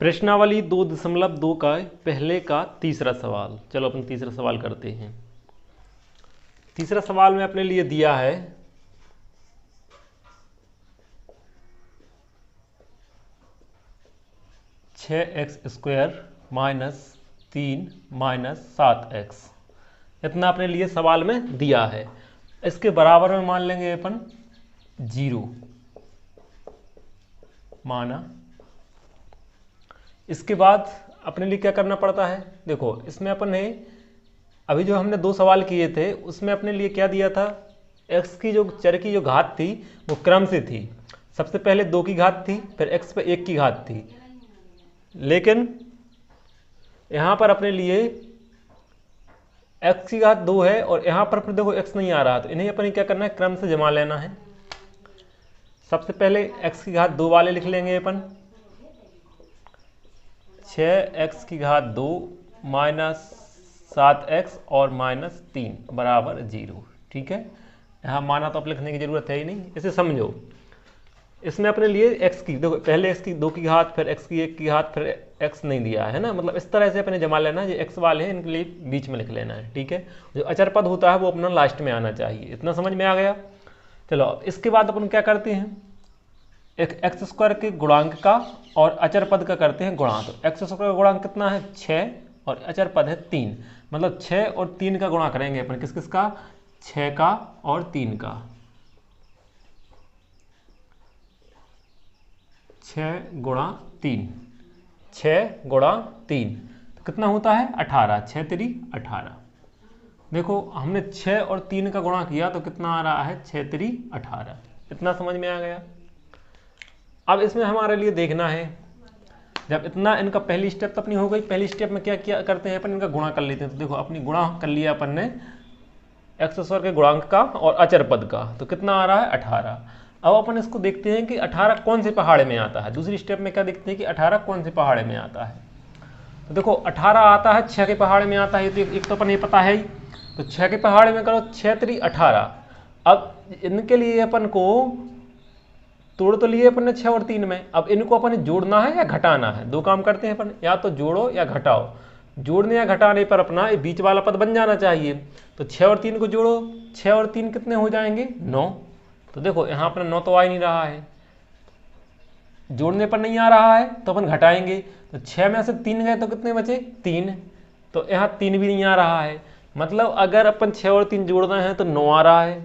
प्रश्नावली 2.2 का पहले का तीसरा सवाल। चलो अपन तीसरा सवाल करते हैं। तीसरा सवाल में अपने लिए दिया है 6x² माइनस 3 माइनस 7x, इतना अपने लिए सवाल में दिया है। इसके बराबर में मान लेंगे अपन 0 माना। इसके बाद अपने लिए क्या करना पड़ता है, देखो इसमें अपन ने अभी जो हमने 2 सवाल किए थे उसमें अपने लिए क्या दिया था, x की जो चर की जो घात थी वो क्रम से थी। सबसे पहले 2 की घात थी, फिर x पे 1 की घात थी। लेकिन यहाँ पर अपने लिए x की घात 2 है और यहाँ पर अपने देखो x नहीं आ रहा, तो इन्हें अपन क्या करना है, क्रम से जमा लेना है। सबसे पहले x की घात 2 वाले लिख लेंगे अपन, 6x की घात 2 माइनस 7x और माइनस 3 बराबर 0। ठीक है, यहाँ माना तो अब लिखने की जरूरत है ही नहीं, इसे समझो। इसमें अपने लिए x की देखो पहले x की 2 की घात, फिर x की 1 की घात, फिर x नहीं दिया है ना, मतलब इस तरह से अपने जमा लेना है। जो x वाले हैं इनके लिए बीच में लिख लेना है। ठीक है, जो अचर पद होता है वो अपना लास्ट में आना चाहिए। इतना समझ में आ गया। चलो इसके बाद अपन क्या करते हैं, एक x² के गुणांक का और अचर पद का करते हैं गुणा। तो x² का गुणांक कितना है, 6 और अचर पद है 3, मतलब 6 और 3 का गुणा करेंगे अपन। किस किस का, 6 का और 3 का। 6 गुणा 3, 6 गुणा 3 तो कितना होता है, 18। 6 3 18। देखो हमने 6 और 3 का गुणा किया तो कितना आ रहा है, 6 3 18। इतना समझ में आ गया। अब इसमें हमारे लिए देखना है, जब इतना इनका पहली स्टेप तो अपनी हो गई। पहली स्टेप में क्या क्या करते हैं अपन, इनका गुणा कर लेते हैं। तो देखो अपनी गुणा कर लिया अपन ने x² के गुणांक का और अचर पद का, तो कितना आ रहा है, 18। अब अपन इसको देखते हैं कि 18 कौन से पहाड़े में आता है। दूसरी स्टेप में क्या देखते हैं कि 18 कौन से पहाड़े में आता है। तो देखो 18 आता है 6 के पहाड़े में आता है, तो एक तो अपन ये पता है ही। तो 6 के पहाड़े में करो 6 3 18। अब इनके लिए अपन को तोड़ तो लिए अपन ने 6 और 3 में, अब इनको अपन जोड़ना है या घटाना है। 2 काम करते हैं अपन, या तो जोड़ो या घटाओ। जोड़ने या घटाने पर अपना ये बीच वाला पद बन जाना चाहिए। तो 6 और 3 को जोड़ो, 6 और 3 कितने हो जाएंगे, 9। तो देखो यहाँ पर 9 तो आ ही नहीं रहा है, जोड़ने पर नहीं आ रहा है तो अपन घटाएंगे। तो 6 में से 3 गए तो कितने बचे, 3। तो यहाँ 3 भी नहीं आ रहा है, मतलब अगर अपन 6 और 3 जोड़ रहे हैं तो 9 आ रहा है,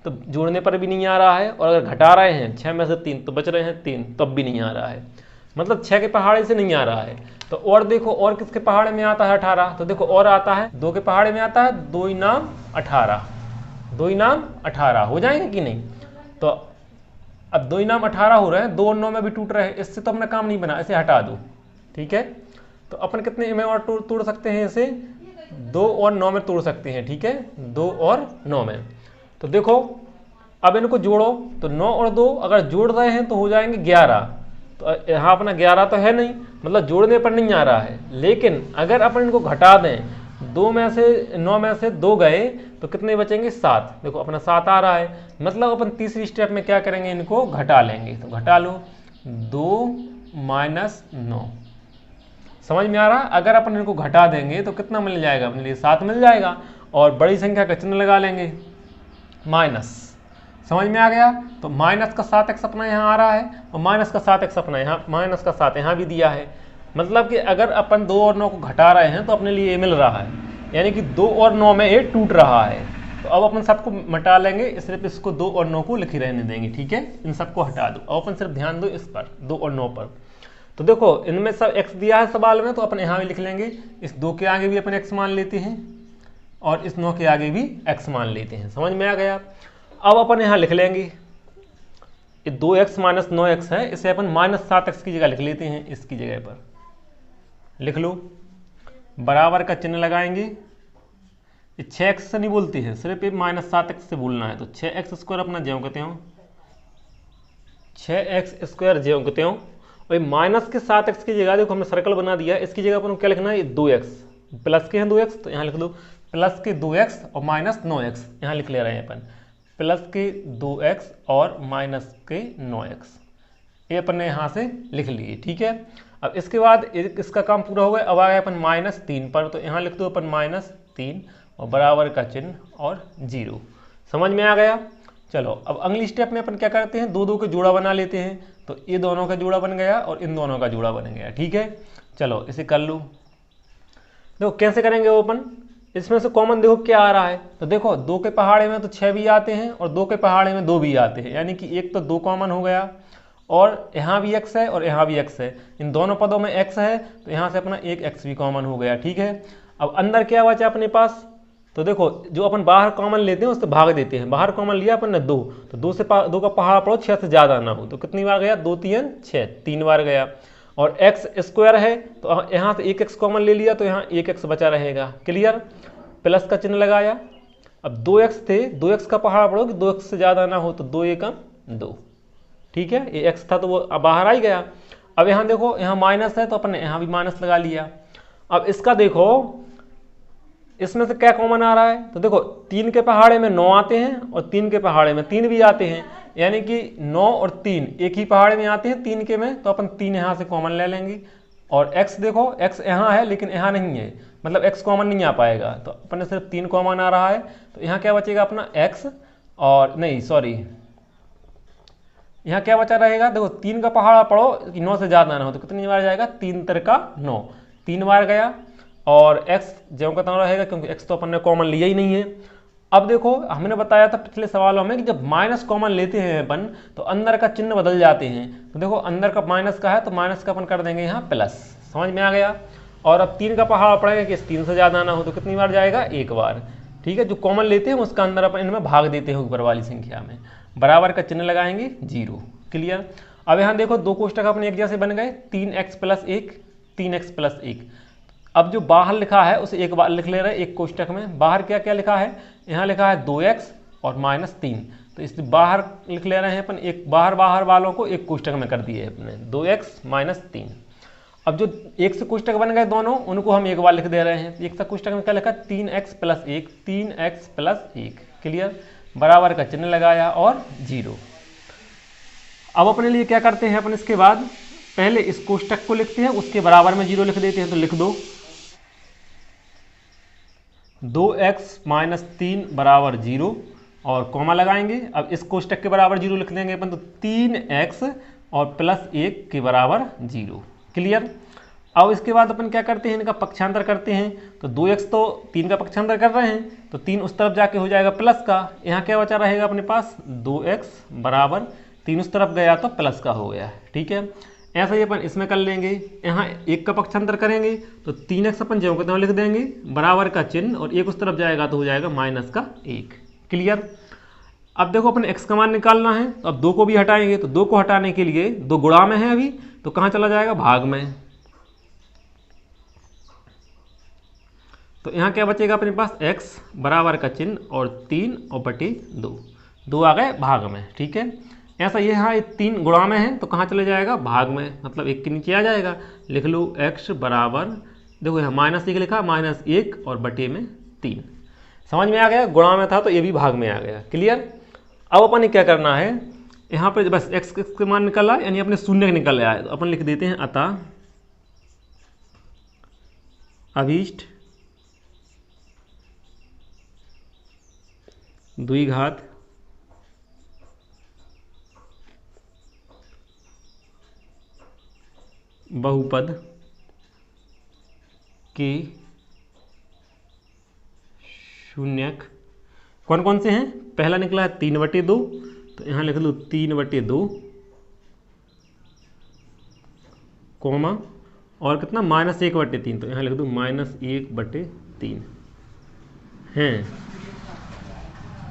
तो जोड़ने पर भी नहीं आ रहा है। और अगर घटा रहे हैं 6 में से 3 तो बच रहे हैं 3, तब भी नहीं आ रहा है, मतलब 6 के पहाड़े से नहीं आ रहा है। तो और देखो और किसके पहाड़े में आता है, 18। तो देखो और आता है 2 के पहाड़े में आता है, 2 इनाम 18, 2 इनाम 18 हो जाएंगे कि नहीं। तो अब 2 इनाम 18 हो रहे हैं, 2 और 9 में भी टूट रहे हैं, इससे तो अपना काम नहीं बना, इसे हटा दो। ठीक है, तो अपन कितने में और तोड़ सकते हैं इसे, 2 और 9 में तोड़ सकते हैं। ठीक है, 2 और 9 में। तो देखो अब इनको जोड़ो, तो 9 और 2 अगर जोड़ रहे हैं तो हो जाएंगे 11। तो यहाँ अपना 11 तो है नहीं, मतलब जोड़ने पर नहीं आ रहा है। लेकिन अगर अपन इनको घटा दें, 2 में से 9 में से 2 गए तो कितने बचेंगे, 7। देखो अपना 7 आ रहा है, मतलब अपन तीसरी स्टेप में क्या करेंगे, इनको घटा लेंगे। तो घटा लो, 2 माइनस 9। समझ में आ रहा है। अगर अपन इनको घटा देंगे तो कितना मिल जाएगा, अपने लिए 7 मिल जाएगा। और बड़ी संख्या का चिन्ह लगा लेंगे, माइनस। समझ में आ गया। तो माइनस का 7x अपना यहाँ आ रहा है और माइनस का 7x अपना यहाँ, माइनस का 7 यहाँ भी दिया है। मतलब कि अगर अपन 2 और 9 को घटा रहे हैं तो अपने लिए ये मिल रहा है, यानी कि 2 और 9 में ये टूट रहा है। तो अब अपन सबको मिटा लेंगे, सिर्फ इसको 2 और 9 को लिखे रहने देंगे। ठीक है, इन सबको हटा दो। अब अपन सिर्फ ध्यान दो इस पर, 2 और 9 पर। तो देखो इनमें सब x दिया है सवाल में, तो अपन यहाँ भी लिख लेंगे। इस 2 के आगे भी अपन x मान लेते हैं और इस 9 के आगे भी x मान लेते हैं। समझ में आ गया। अब अपन यहाँ लिख लेंगे, ये 2x माइनस 9x है, इसे अपन माइनस 7x की जगह लिख लेते हैं। इसकी जगह पर लिख लो, बराबर का चिन्ह लगाएंगे। ये 6x से नहीं बोलते हैं, सिर्फ ये माइनस 7x से बोलना है। तो 6x² अपना ज्यों कहते हो, 6x² ज्यों कहते हो। और माइनस के 7x की जगह देखो हमने सर्कल बना दिया, इसकी जगह अपन क्या लिखना है, 2x। प्लस के हैं 2x, तो यहाँ लिख दो प्लस के 2x और माइनस 9x, यहाँ लिख ले रहे हैं अपन, प्लस के 2x और माइनस के 9x, ये अपन ने यहाँ से लिख लिए। ठीक है, अब इसके बाद इसका काम पूरा हो गया। अब आ गया अपन -3 पर, तो यहाँ लिख दो अपन -3 और बराबर का चिन्ह और 0। समझ में आ गया। चलो अब अगली स्टेप में अपन क्या करते हैं, दो दो के जोड़ा बना लेते हैं। तो ये दोनों का जोड़ा बन गया और इन दोनों का जोड़ा बन गया। ठीक है, चलो इसे कर लो। देखो कैसे करेंगे वो अपन, इसमें से कॉमन देखो क्या आ रहा है। तो देखो 2 के पहाड़े में तो 6 भी आते हैं और 2 के पहाड़े में 2 भी आते हैं, यानी कि एक तो 2 कॉमन हो गया। और यहाँ भी x है और यहाँ भी x है, इन दोनों पदों में x है, तो यहाँ से अपना एक x भी कॉमन हो गया। ठीक है, अब अंदर क्या बचा अपने पास, तो देखो जो अपन बाहर कॉमन लेते हैं उससे भाग देते हैं। बाहर कॉमन लिया अपन ने 2, तो 2 का पहाड़ पढ़ो 6 से ज़्यादा ना हो, तो कितनी बार गया, 2 3 6, 3 बार गया। और x स्क्वायर है तो यहाँ से एक x कॉमन ले लिया, तो यहाँ एक x बचा रहेगा। क्लियर, प्लस का चिन्ह लगाया। अब 2x थे, 2x का पहाड़ पढ़ो कि 2x से ज़्यादा ना हो, तो 2 एकम 2। ठीक है, ये x था तो वो बाहर आ ही गया। अब यहाँ देखो यहाँ माइनस है तो अपन ने यहाँ भी माइनस लगा लिया। अब इसका देखो इसमें से क्या कॉमन आ रहा है, तो देखो 3 के पहाड़े में 9 आते हैं और 3 के पहाड़े में 3 भी आते हैं, यानी कि 9 और 3 एक ही पहाड़े में आते हैं 3 के में, तो अपन 3 यहाँ से कॉमन ले लेंगे। और x देखो x यहाँ है लेकिन यहाँ नहीं है, मतलब x कॉमन नहीं आ पाएगा, तो अपन ने सिर्फ 3 कॉमन आ रहा है। तो यहाँ क्या बचेगा अपना x, और नहीं सॉरी यहाँ क्या बचा रहेगा, देखो 3 का पहाड़ा पढ़ो कि 9 से ज़्यादा ना हो, तो कितनी बार जाएगा, 3 तिरका 9, 3 बार गया। और x जो का रहेगा क्योंकि x तो अपन ने कॉमन लिया ही नहीं है। अब देखो हमने बताया था पिछले सवालों में कि जब माइनस कॉमन लेते हैं अपन तो अंदर का चिन्ह बदल जाते हैं। तो देखो अंदर का माइनस का है तो माइनस का अपन कर देंगे यहाँ प्लस। समझ में आ गया। और अब 3 का पहाड़ा पड़ेगा कि 3 से ज़्यादा ना हो, तो कितनी बार जाएगा, एक बार। ठीक है, जो कॉमन लेते हैं उसका अंदर अपन इनमें भाग देते हैं ऊपर वाली संख्या में, बराबर का चिन्ह लगाएंगे 0। क्लियर। अब यहाँ देखो 2 कोष्टक अपने एक जैसे बन गए, 3x + 1 3x + 1। अब जो बाहर लिखा है उसे एक बार लिख ले रहे हैं एक कोष्टक में। बाहर क्या क्या लिखा है, यहाँ लिखा है 2x और -3, तो इस बाहर लिख ले रहे हैं अपन, एक बाहर वालों को एक कोष्टक में कर दिए अपने 2x - 3। अब जो एक से कोष्टक बन गए दोनों, उनको हम एक बार लिख दे रहे हैं। एक से कोष्टक में क्या लिखा, 3x + 1 3x + 1। क्लियर, बराबर का चिन्ह लगाया और 0। अब अपने लिए क्या करते हैं अपन, इसके बाद पहले इस कोष्टक को लिखते हैं, उसके बराबर में 0 लिख देते हैं। तो लिख दो 2x - 3 = 0 और कॉमा लगाएंगे। अब इस कोष्टक के बराबर 0 लिख देंगे अपन, तो 3x और +1 के बराबर 0। क्लियर। अब इसके बाद अपन क्या करते हैं, इनका पक्षांतर करते हैं। तो 2x तो 3 का पक्षांतर कर रहे हैं, तो 3 उस तरफ जाके हो जाएगा प्लस का। यहाँ क्या बचा रहेगा अपने पास, 2x बराबर 3 उस तरफ गया तो प्लस का हो गया। ठीक है, ऐसा ही अपन इसमें कर लेंगे। यहाँ 1 का पक्षांतर करेंगे तो 3x अपन ज्यों के त्यों लिख देंगे, बराबर का चिन्ह, और 1 उस तरफ जाएगा तो हो जाएगा -1। क्लियर। अब देखो अपन x का मान निकालना है, तो अब 2 को भी हटाएंगे। तो 2 को हटाने के लिए 2 गुणा में है अभी, तो कहाँ चला जाएगा, भाग में। तो यहाँ क्या बचेगा अपने पास, x बराबर का चिन्ह और 3 और बटे 2, 2 आ गए भाग में। ठीक है, ऐसा ये यहाँ 3 गुणा में है तो कहाँ चले जाएगा, भाग में, मतलब 1 के नीचे आ जाएगा। लिख लो x बराबर, देखो यहाँ -1 लिखा, -1 और बटे में 3। समझ में आ गया, गुणा में था तो ये भी भाग में आ गया। क्लियर। अब अपन ने क्या करना है, यहाँ पे बस x के मान निकला, यानी अपने शून्य निकल आया है, तो अपन लिख देते हैं अतः अभीष्ट द्विघात बहुपद के शून्यक कौन कौन से हैं। पहला निकला है 3/2, तो यहाँ लिख लो 3/2 कोमा, और कितना, -1/3, तो यहाँ लिख दो -1/3 हैं।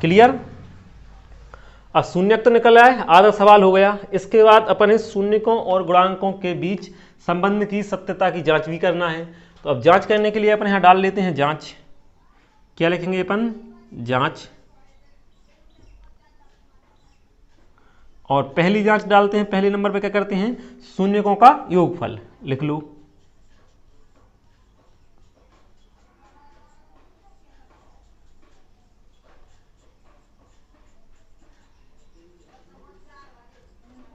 क्लियर। अब शून्यक तो निकल आए, आधा सवाल हो गया। इसके बाद अपन इस शून्यकों और गुणांकों के बीच संबंध की सत्यता की जांच भी करना है। तो अब जांच करने के लिए अपन यहाँ डाल लेते हैं जांच। क्या लिखेंगे अपन, जांच। और पहली जांच डालते हैं, पहले नंबर पे क्या करते हैं, शून्यकों का योगफल लिख लो।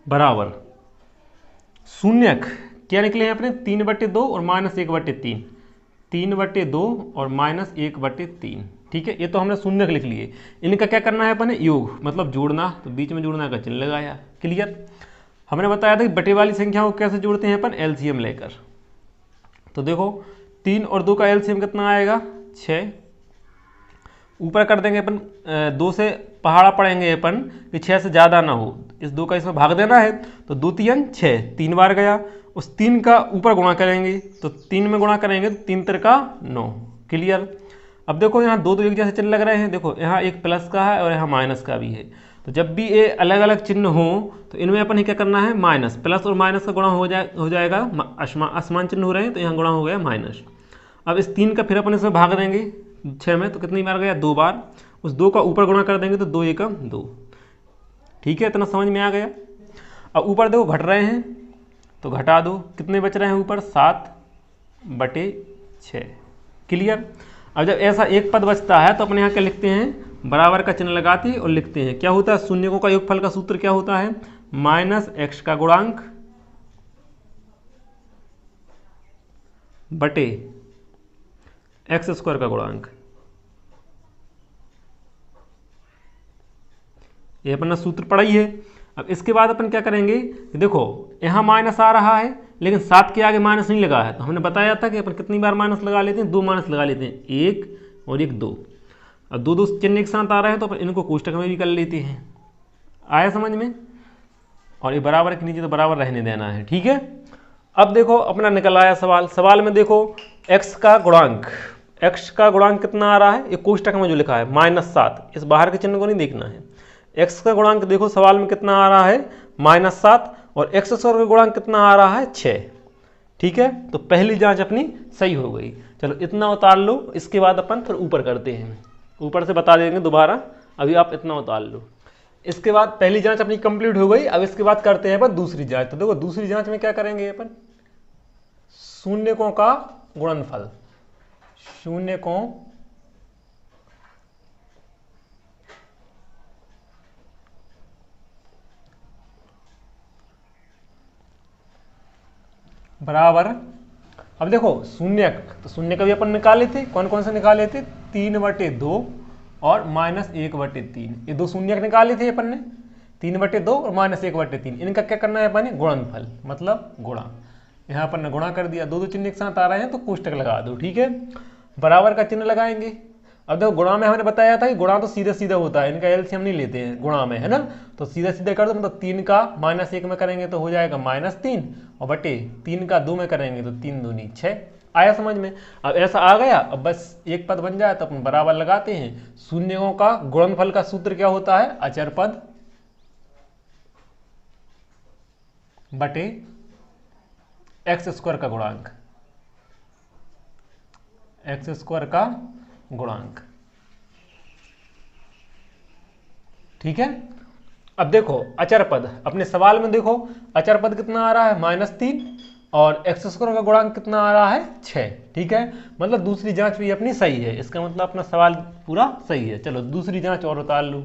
बराबर शून्यक क्या निकले हैं अपने 3/2 और -1/3, 3/2 और -1/3। ठीक है, ये तो हमने शून्य लिख लिए। इनका क्या करना है अपन योग, मतलब जोड़ना, तो बीच में जोड़ना का चिन्ह लगाया। क्लियर। हमने बताया था कि बटे वाली संख्याओं को कैसे जोड़ते हैं अपन, एलसीएम लेकर। तो देखो 3 और 2 का एलसीएम कितना आएगा, 6। ऊपर कर देंगे अपन 2 से पहाड़ा पड़ेंगे अपन कि 6 से ज़्यादा ना हो, इस 2 का इसमें भाग देना है, तो 2 3 6, 3 बार गया। उस 3 का ऊपर गुणा करेंगे, तो 3 में गुणा करेंगे तो 3 3 9। क्लियर। अब देखो यहाँ दो एक जैसे चिन्ह लग रहे हैं, देखो यहाँ एक प्लस का है और यहाँ माइनस का भी है। तो जब भी ये अलग अलग चिन्ह हो तो इनमें अपन ही क्या करना है, माइनस, प्लस और माइनस का गुणा हो जाएगा, असमान चिन्ह हो रहे हैं तो यहाँ गुणा हो गया माइनस। अब इस 3 का फिर अपन इसमें भाग देंगे 6 में, तो कितनी बार गया, 2 बार। उस 2 का ऊपर गुणा कर देंगे तो 2 1 2। ठीक है, इतना समझ में आ गया। अब ऊपर देखो घट रहे हैं तो घटा दो, कितने बच रहे हैं ऊपर, 7/6। क्लियर। अब जब ऐसा एक पद बचता है तो अपने यहाँ क्या लिखते हैं, बराबर का चिन्ह लगाते हैं और लिखते हैं, क्या होता है, शून्यकों का योगफल का सूत्र क्या होता है, -x का गुणांक बटे x² का गुणांक। ये अपना सूत्र पढ़ा ही है। अब इसके बाद अपन क्या करेंगे, देखो यहाँ माइनस आ रहा है लेकिन 7 के आगे माइनस नहीं लगा है, तो हमने बताया था कि अपन कितनी बार माइनस लगा लेते हैं, 2 माइनस लगा लेते हैं, 1 और 1 2। अब 2 2 चिन्ह एक साथ आ रहे हैं तो अपन इनको कोष्टक में भी कर लेते हैं। आया समझ में। और ये बराबर के नीचे तो बराबर रहने देना है। ठीक है। अब देखो अपना निकल आया सवाल। सवाल में देखो x का गुणांक, x का गुणांक कितना आ रहा है, ये कोष्टक में जो लिखा है -7, इस बाहर के चिन्ह को नहीं देखना है। x का गुणांक देखो सवाल में कितना आ रहा है, -7, और x² का गुणांक कितना आ रहा है, 6। ठीक है, तो पहली जांच अपनी सही हो गई। चलो इतना उतार लो, इसके बाद अपन फिर ऊपर करते हैं, ऊपर से बता देंगे दोबारा, अभी आप इतना उतार लो। इसके बाद पहली जांच अपनी कंप्लीट हो गई। अब इसके बाद करते हैं अपन दूसरी जांच। तो देखो दूसरी जांच में क्या करेंगे अपन, शून्यकों का गुणनफल, शून्यकों बराबर, अब देखो शून्यक, तो शून्य का भी अपन निकाले थे, कौन कौन से निकाले थे, 3/2 और -1/3, ये 2 शून्यक निकाले थे अपन ने, 3/2 और -1/3। इनका क्या करना है अपन, गुणनफल, मतलब गुणा। यहाँ अपन ने गुणा कर दिया, 2 2 चिन्ह एक साथ आ रहे हैं तो कोष्टक लगा दो। ठीक है, बराबर का चिन्ह लगाएंगे। अब देखो गुणा में हमने बताया था कि गुणा तो सीधे सीधे होता है, इनका एलसीएम नहीं लेते हैं गुणा में, है ना। तो सीधे सीधे कर दो, मतलब 3 का -1 में करेंगे तो हो जाएगा -3, और बटे 3 का 2 में करेंगे तो 3 दूनी 6। आया समझ में। अब ऐसा आ गया, अब बस एक पद बन जाए तो अपन बराबर लगाते हैं। शून्यों का गुणनफल का सूत्र क्या होता है, अचर पद बटे x² का गुणांक, x² का गुणांक। ठीक है। अब देखो अचर पद, अपने सवाल में देखो अचर पद कितना आ रहा है, -3, और x² का गुणांक कितना आ रहा है, 6। ठीक है, मतलब दूसरी जांच भी अपनी सही है, इसका मतलब अपना सवाल पूरा सही है। चलो दूसरी जांच और उतार लो।